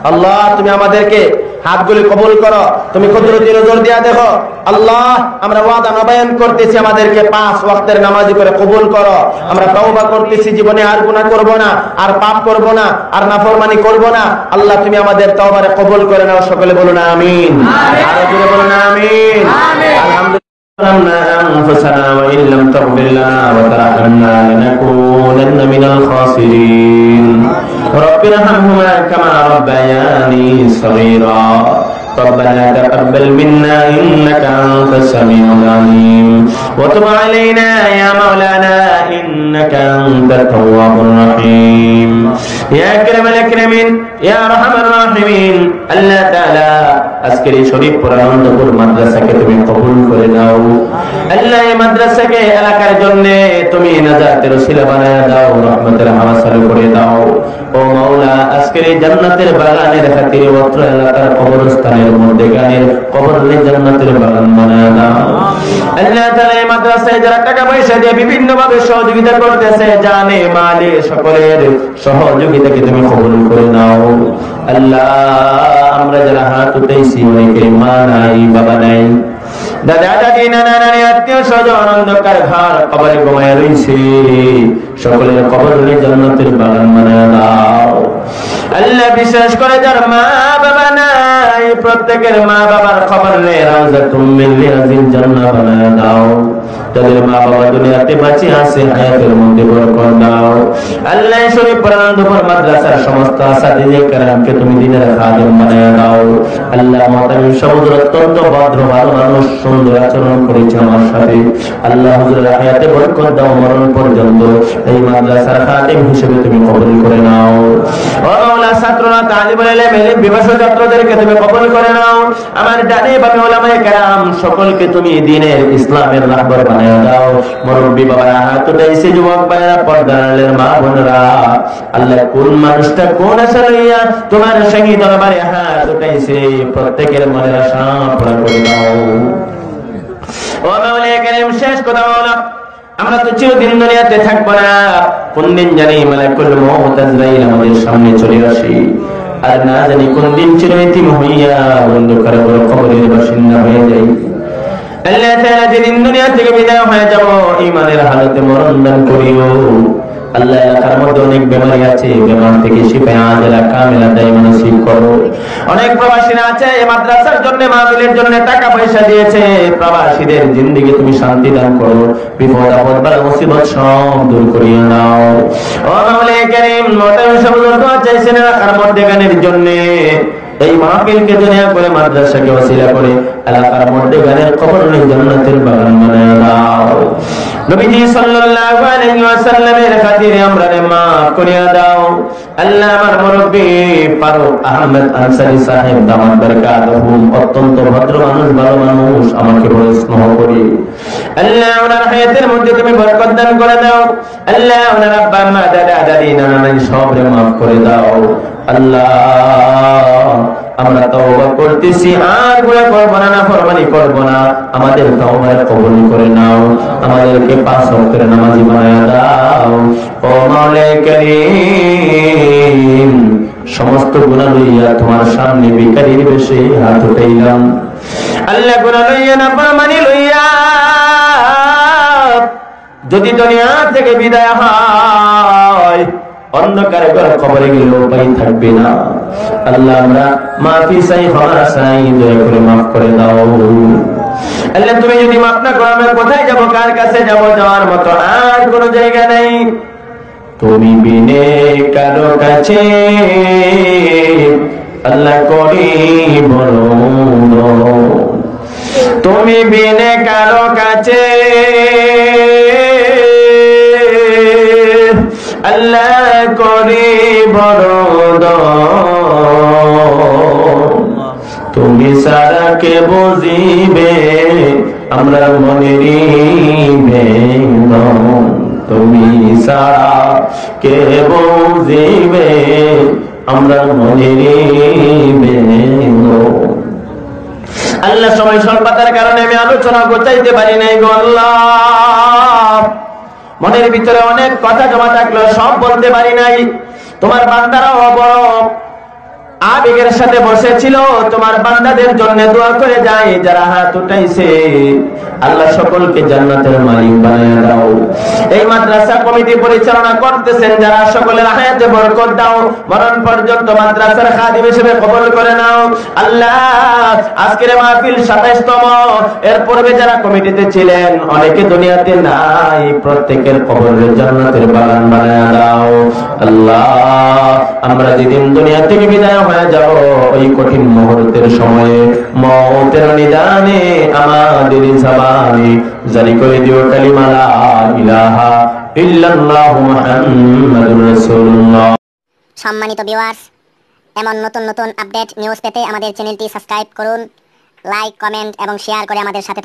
আল্লাহ তুমি আমাদেরকে হাতগুলি কবুল করো, তুমি কুদরতি নজর দিয়া দেখো। আল্লাহ আমরা ওয়াদা নবায়ন করতেছি, আমাদেরকে 5 ওয়াক্তের নামাজি করে কবুল করো। আমরা তওবা করতেছি, জীবনে আর গুনাহ করব না, আর পাপ করব না, আর নাফরমানি করব না। আল্লাহ তুমি আমাদের তওবারে কবুল করে নাও। সকলে বলুন আমিন, আর জোরে বলুন আমিন। আলহামদুলিল্লাহ। أنفسنا وإن لم تغفر لنا وترحمنا لنكونن من الخاسرين رب ارحمهما كما ربياني صغيرا ربنا تقبل منا إنك أنت السميع العليم وتب علينا يا مولانا إنك أنت التواب الرحيم يا أكرم الأكرمين يا أرحم الراحمين الله تعالى আজকের এই শরীফ পুরানন্দপুর মাদ্রাসাকে তুমি কবুল করে নাও। আল্লাহ এই মাদ্রাসাকে এলাকার জন্য তুমি নাজাতের ওসিলা বানায় দাও, রহমতের হাওয়া চালু করে দাও। ও মাওলা আজকের এই জান্নাতের বাগানের খাতিরে অত্র এলাকার কবরস্থানের মধ্যে গানের কবরের জান্নাতের বাগান বানায় দাও। আল্লাহ তাআলা এই মাদ্রাসায় যারা টাকা পয়সা দিয়ে বিভিন্ন ভাবে সহযোগিতা করতেছে, জানে মালে সকলের সহযোগিতাকে তুমি কবুল করে নাও। আল্লাহ আমরা যারা হাত উঠাইছি অনেকের মা নাই, বাবা নাই, দাদা দাদি, নানা নানি, আত্মীয় স্বজন অন্ধকার ঘর কবরে ঘুমায় রয়েছে, সকলের কবরের জান্নাতের বাগান বানায় দাও। আল্লাহ বিশেষ করে যার মা বাবা নাই, প্রত্যেকের মা বাবার কবরে রাউজাতুম মিন রিয়াজিল জান্নাহ বানায় দাও। তাদের মা বাবা দুনিয়াতে বেঁচে আছে, হায়াতের মধ্যে বরকত দাও। আল্লাহ শরীফ পুরানন্দপুর মাদ্রাসার সমস্ত আসাতিজে কেরামকে তুমি দিনের খাদেম বানায় দাও। আল্লাহ মুহতামিম সমুদ্র অত্যন্ত ভদ্র ভালো মানুষ, সুন্দর আচরণ করেছে আমার সাথে। আল্লাহ হুজুরের হায়াতে বরকত দাও, মরণ পর্যন্ত এই মাদ্রাসার খাদেম হিসেবে তুমি কবুল করে নাও। ও মাওলা ছাত্ররা, তালিবুল ইলম, বিভাষা ছাত্রদেরকে তুমি কবুল করে নাও। আমার ডানে বামে উলামায়ে কেরাম সকলকে তুমি দ্বীনের ইসলামের রাহবার বানায় দাও। মুরব্বি বাবারা হাত উঠাইছে, যুবক ভাইরা, পর্দার মা বোনেরা, আল্লাহ কোন মানুষটা কোন আশা লইয়া তোমার সঙ্গী দরবারে হাত উঠাইছে, প্রত্যেকের মনের আশা পুরা করে দাও। ও মাওলা কারীম, শেষ কথা বলো, আমরা তো চিরদিন দুনিয়াতে থাকবো না, কোন দিন জানি মালাকুল মউত আজরাইল আমাদের সামনে চলে আসে, আর না জানি কোন দিন চিরয়তীম হইয়া অন্ধকার কবরের বাসিন্দা হয়ে যাই। আল্লাহ তাআলা যেদিন দুনিয়া থেকে বিদায় হয়ে যাব, ঈমানের হালতে মরণ দান করিও। আল্লাহ এলাকার মধ্যে অনেক বেমারি আছে, বেমার থেকে শিফা আজলা কামিলা দাইমান নসিব করো। অনেক প্রবাসীরা আছে এই মাদ্রাসার জন্য, মাহফিলের জন্য টাকা পয়সা দিয়েছে, প্রবাসীদের জিন্দেগি তুমি শান্তি দান করো, বিপদ আপদ বালা মুসিবত সব দূর করিয়ে নাও। ও মাওলা কারীম, মোতামিম সমুদ্র দোয়া চাইছেন এলাকার মধ্যে গানের জন্য, এই মাহফিলকে দুনিয়া করে মাদ্রাসাকে ওসিলা করে এলাকার মধ্যে গানের কবরের জান্নাতের বাগান বানায় দাও। নবীজি সাল্লাল্লাহু আলাইহি ওয়াসাল্লামের খাতিরে আমরারে maaf করিয়া দাও। আল্লাহ আমার মুরব্বি ফারুক আহমেদ আনসারী সাহেব দামাত বরকাতুহু অত্যন্ত ভদ্র মানুষ, ভালো মানুষ, আমাকে বড় স্নেহ করি। আল্লাহ ওনার হায়াতের মধ্যে তুমি বরকত দান করে দাও। আল্লাহ ওনার আব্বা আম্মা দাদা দাদি নানা নানি সবরে maaf করে দাও। আল্লাহ আমরা তওবা করতেছি, আর গুনাহ করব না, নাফরমানি করব না, আমাদের তওবা কবুল করে নাও, আমাদেরকে 5 ওয়াক্তের নামাজি বানায়া দাও। ও মাওলা কারীম, সমস্ত গুনাহ লইয়া তোমার সামনে ভিখারির বেশে হাত উঠাইলাম। আল্লাহ গুনাহ লইয়া, নাফরমানি লইয়া যদি দুনিয়া থেকে বিদায় হয়, অন্ধকারে কবরে গেলে উপায় থাকবে না। আল্লাহ আমরা মাফি চাই, ক্ষমা চাই, দয়া করে মাফ করে দাও। আল্লাহ তুমি যদি মাফ না করো, আমরা কোথায় যাব, কার কাছে যাব? যাওয়ার মতো আর কোনো জায়গা নাই। তুমি বিনে কারো কাছে আল্লাহ করি বলো, তুমি বিনে কারো কাছে আল্লাহ করি বড় তুমি সারা কে বুঝিবে আমরা মনেরই বেদন, তুমি সারা কে বুঝিবে আমরা মনেরই বেদন। আল্লাহ সময় স্বল্পতার কারণে আমি আলোচনা করতে পারি নাই গো আল্লাহ, মনের ভিতরে অনেক কথা জমা থাকলো, সব বলতে পারি নাই। তোমার বান্দারাও বড় আবেগের সাথে বসেছিল, তোমার বান্দাদের জন্য দোয়া করে যায় যারা হাত উঠাইছে, আল্লাহ সকলকে জান্নাতের মালিক বানায় দাও। এই মাদ্রাসা কমিটি পরিচালনা করতেছেন যারা, সকলের হায়াতে বরকত দাও, মরণ পর্যন্ত মাদ্রাসার খাদিম হিসেবে কবুল করে নাও আল্লাহ। আজকের মাহফিল 27তম, এর পূর্বে যারা কমিটিতে ছিলেন অনেকে দুনিয়াতে নাই, প্রত্যেকের কবরের জান্নাতের বাগান বানায় দাও আল্লাহ। আমরা যেদিন দুনিয়া থেকে বিদায় হয়ে যাব, ওই কঠিন মুহূর্তের সময়ে মওতের নিদানে আমাদের জবানে জারি করে দিও কালিমা লা ইলাহা ইল্লাল্লাহু মুহাম্মাদুর রাসূলুল্লাহ। সম্মানিত ভিউয়ার্স, এমন নতুন নতুন আপডেট নিউজ পেতে আমাদের চ্যানেলটি সাবস্ক্রাইব করুন, লাইক, কমেন্ট এবং শেয়ার করে আমাদের সাথে